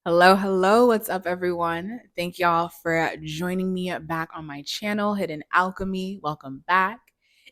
Hello, hello. What's up, everyone? Thank y'all for joining me back on my channel, Hidden Alchemy. Welcome back.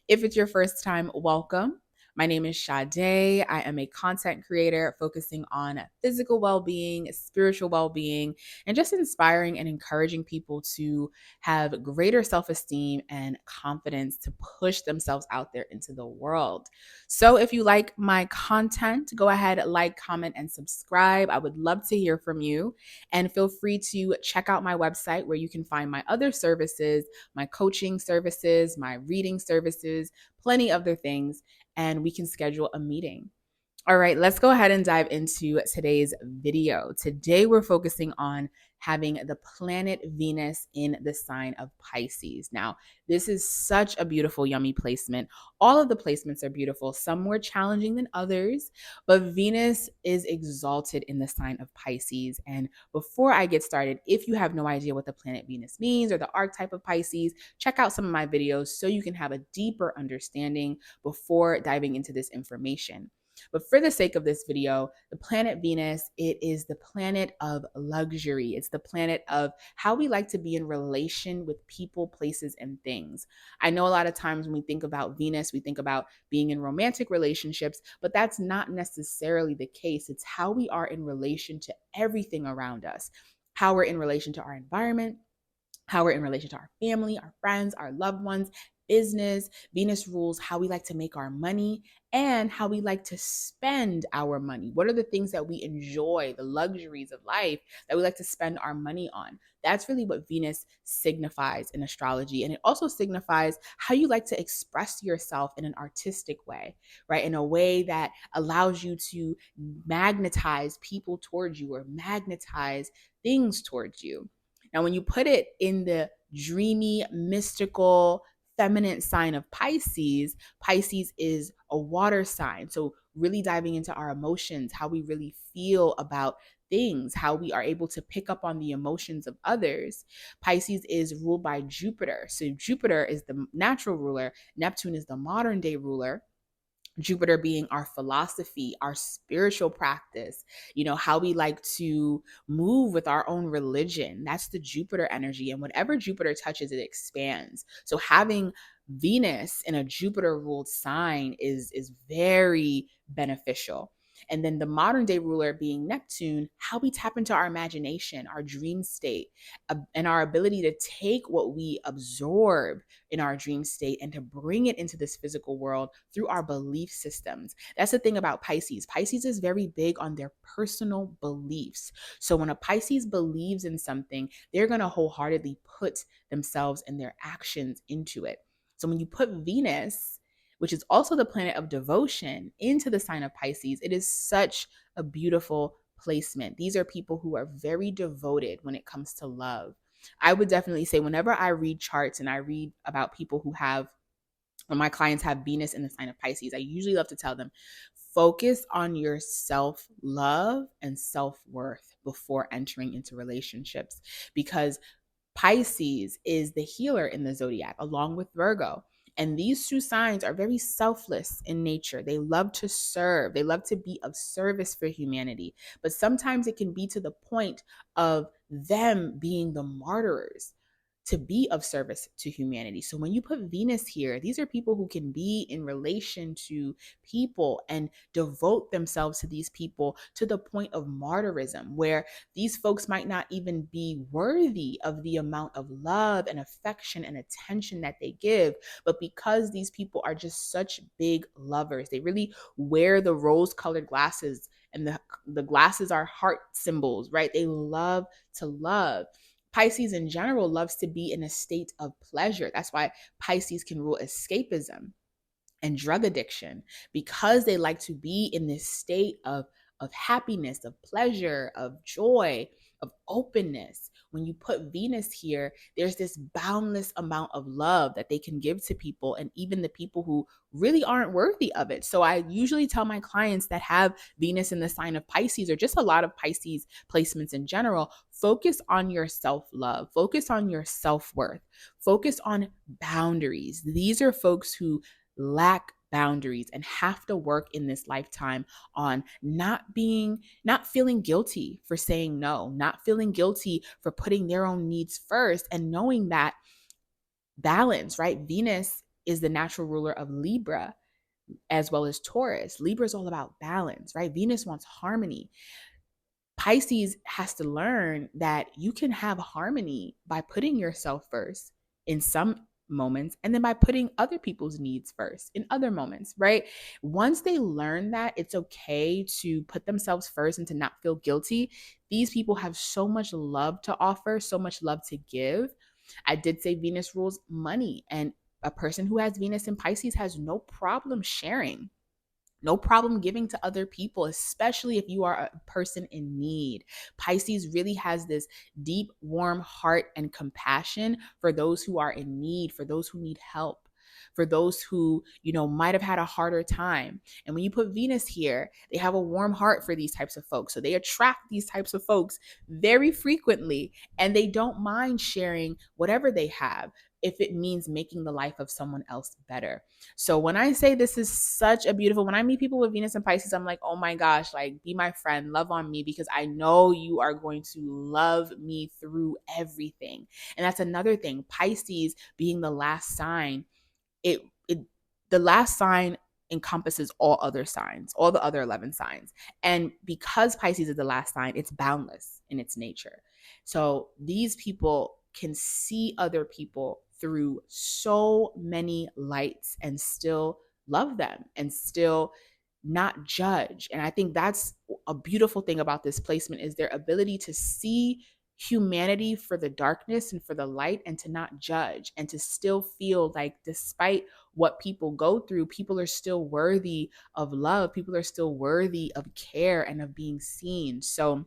If it's your first time, welcome. My name is Sade. I am a content creator focusing on physical well being, spiritual well being, and just inspiring and encouraging people to have greater self esteem and confidence to push themselves out there into the world. So if you like my content, go ahead, like, comment, and subscribe. I would love to hear from you. And feel free to check out my website where you can find my other services, my coaching services, my reading services, plenty other things, and we can schedule a meeting. All right, let's go ahead and dive into today's video. Today, we're focusing on having the planet Venus in the sign of Pisces. Now, this is such a beautiful, yummy placement. All of the placements are beautiful, some more challenging than others, but Venus is exalted in the sign of Pisces. And before I get started, if you have no idea what the planet Venus means or the archetype of Pisces, check out some of my videos so you can have a deeper understanding before diving into this information. But for the sake of this video, the planet Venus, it is the planet of luxury. It's the planet of how we like to be in relation with people, places, and things. I know a lot of times when we think about Venus, we think about being in romantic relationships, but that's not necessarily the case. It's how we are in relation to everything around us, how we're in relation to our environment, how we're in relation to our family, our friends, our loved ones, business. Venus rules how we like to make our money and how we like to spend our money. What are the things that we enjoy, the luxuries of life that we like to spend our money on? That's really what Venus signifies in astrology. And it also signifies how you like to express yourself in an artistic way, right? In a way that allows you to magnetize people towards you or magnetize things towards you. Now, when you put it in the dreamy, mystical, feminine sign of Pisces, Pisces is a water sign. So, really diving into our emotions, how we really feel about things, how we are able to pick up on the emotions of others. Pisces is ruled by Jupiter. So, Jupiter is the natural ruler, Neptune is the modern day ruler. Jupiter being our philosophy, our spiritual practice, how we like to move with our own religion. That's the Jupiter energy. And whatever Jupiter touches, it expands. So having Venus in a Jupiter ruled sign is very beneficial. And then the modern day ruler being Neptune, how we tap into our imagination, our dream state, and our ability to take what we absorb in our dream state and to bring it into this physical world through our belief systems. That's the thing about Pisces. Pisces is very big on their personal beliefs. So when a Pisces believes in something, they're going to wholeheartedly put themselves and their actions into it. So when you put Venus, which is also the planet of devotion, into the sign of Pisces, it is such a beautiful placement. These are people who are very devoted when it comes to love. I would definitely say whenever I read charts and I read about people who have, when my clients have Venus in the sign of Pisces, I usually love to tell them, focus on your self love and self worth before entering into relationships, because Pisces is the healer in the zodiac, along with Virgo. And these two signs are very selfless in nature. They love to serve, they love to be of service for humanity. But sometimes it can be to the point of them being the martyrs to be of service to humanity. So when you put Venus here, these are people who can be in relation to people and devote themselves to these people to the point of martyrism, where these folks might not even be worthy of the amount of love and affection and attention that they give. But because these people are just such big lovers, they really wear the rose colored glasses, and the glasses are heart symbols, right? They love to love. Pisces in general loves to be in a state of pleasure. That's why Pisces can rule escapism and drug addiction, because they like to be in this state of happiness, of pleasure, of joy, of openness. When you put Venus here, there's this boundless amount of love that they can give to people, and even the people who really aren't worthy of it. So I usually tell my clients that have Venus in the sign of Pisces, or just a lot of Pisces placements in general, focus on your self-love, focus on your self-worth, focus on boundaries. These are folks who lack boundaries and have to work in this lifetime on not feeling guilty for saying no, not feeling guilty for putting their own needs first, and knowing that balance, right? Venus is the natural ruler of Libra as well as Taurus. Libra is all about balance, right? Venus wants harmony. Pisces has to learn that you can have harmony by putting yourself first in some moments, and then by putting other people's needs first in other moments, right? Once they learn that it's okay to put themselves first and to not feel guilty, these people have so much love to offer, so much love to give. I did say Venus rules money, and a person who has Venus in Pisces has no problem sharing, no problem giving to other people, especially if you are a person in need. Pisces really has this deep, warm heart and compassion for those who are in need, for those who need help, for those who, might have had a harder time. And when you put Venus here, they have a warm heart for these types of folks. So they attract these types of folks very frequently, and they don't mind sharing whatever they have if it means making the life of someone else better. So when I say this is such a beautiful, when I meet people with Venus and Pisces, I'm like, oh my gosh, like be my friend, love on me, because I know you are going to love me through everything. And that's another thing. Pisces being the last sign, it the last sign encompasses all other signs, all the other 11 signs. And because Pisces is the last sign, it's boundless in its nature. So these people can see other people through so many lights and still love them and still not judge. And I think that's a beautiful thing about this placement, is their ability to see humanity for the darkness and for the light, and to not judge, and to still feel like despite what people go through, people are still worthy of love, people are still worthy of care and of being seen. So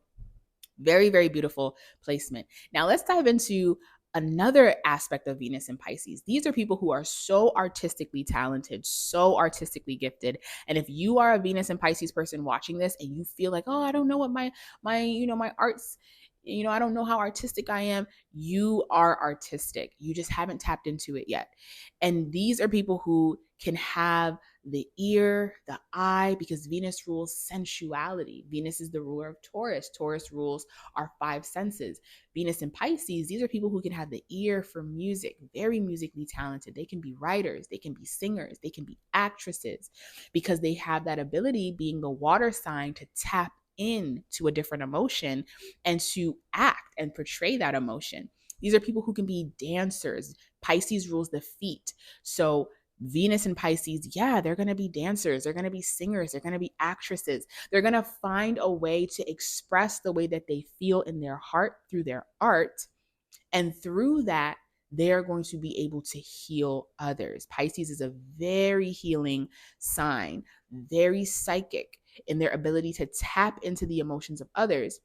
very, very beautiful placement. Now let's dive into another aspect of Venus and Pisces. These are people who are so artistically talented, so artistically gifted. And if you are a Venus and Pisces person watching this and you feel like, oh, I don't know what my arts, I don't know how artistic I am, you are artistic. You just haven't tapped into it yet. And these are people who can have the ear, the eye, because Venus rules sensuality. Venus is the ruler of Taurus. Taurus rules our five senses. Venus and Pisces, these are people who can have the ear for music, very musically talented. They can be writers, they can be singers, they can be actresses, because they have that ability, being the water sign, to tap into a different emotion and to act and portray that emotion. These are people who can be dancers. Pisces rules the feet. So Venus and Pisces, yeah, they're going to be dancers, they're going to be singers, they're going to be actresses. They're going to find a way to express the way that they feel in their heart through their art. And through that, they're going to be able to heal others. Pisces is a very healing sign, very psychic in their ability to tap into the emotions of others.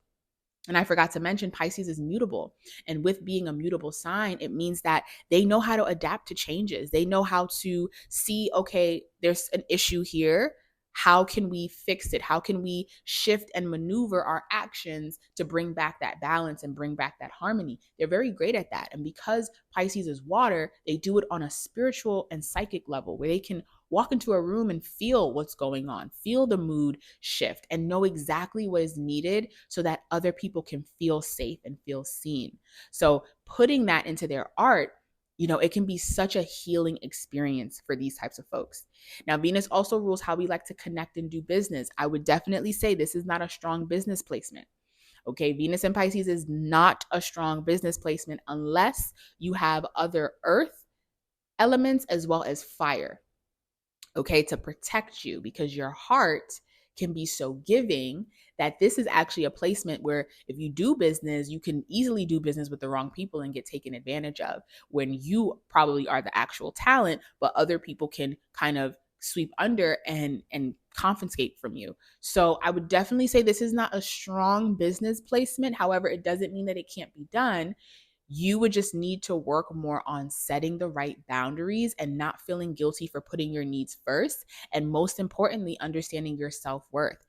And I forgot to mention, Pisces is mutable. And with being a mutable sign, it means that they know how to adapt to changes. They know how to see, okay, there's an issue here. How can we fix it? How can we shift and maneuver our actions to bring back that balance and bring back that harmony? They're very great at that. And because Pisces is water, they do it on a spiritual and psychic level, where they can walk into a room and feel what's going on, feel the mood shift, and know exactly what is needed so that other people can feel safe and feel seen. So putting that into their art, it can be such a healing experience for these types of folks. Now, Venus also rules how we like to connect and do business. I would definitely say this is not a strong business placement. Okay, Venus and Pisces is not a strong business placement unless you have other earth elements as well as fire, okay, to protect you, because your heart can be so giving that this is actually a placement where if you do business, you can easily do business with the wrong people and get taken advantage of, when you probably are the actual talent, but other people can kind of sweep under and confiscate from you. So I would definitely say this is not a strong business placement. However, it doesn't mean that it can't be done. You would just need to work more on setting the right boundaries and not feeling guilty for putting your needs first. And most importantly, understanding your self-worth.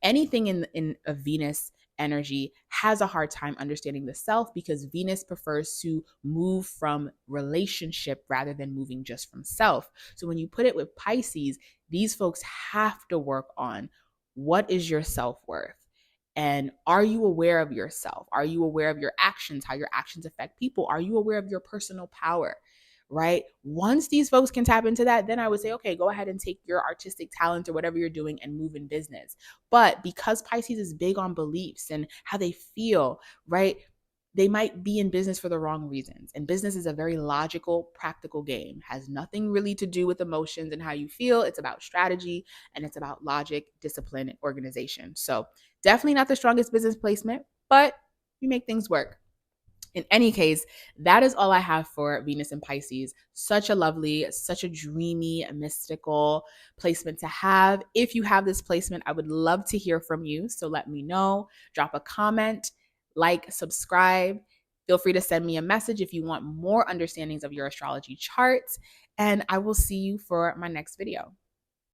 Anything in a Venus energy has a hard time understanding the self because Venus prefers to move from relationship rather than moving just from self. So when you put it with Pisces, these folks have to work on what is your self-worth? And are you aware of yourself? Are you aware of your actions, how your actions affect people? Are you aware of your personal power? Right? Once these folks can tap into that, then I would say, okay, go ahead and take your artistic talent or whatever you're doing and move in business. But because Pisces is big on beliefs and how they feel, right? They might be in business for the wrong reasons. And business is a very logical, practical game. Has nothing really to do with emotions and how you feel. It's about strategy and it's about logic, discipline, and organization. So definitely not the strongest business placement, but you make things work. In any case, that is all I have for Venus and Pisces. Such a lovely, such a dreamy, mystical placement to have. If you have this placement, I would love to hear from you. So let me know. Drop a comment, like, subscribe. Feel free to send me a message if you want more understandings of your astrology charts. And I will see you for my next video.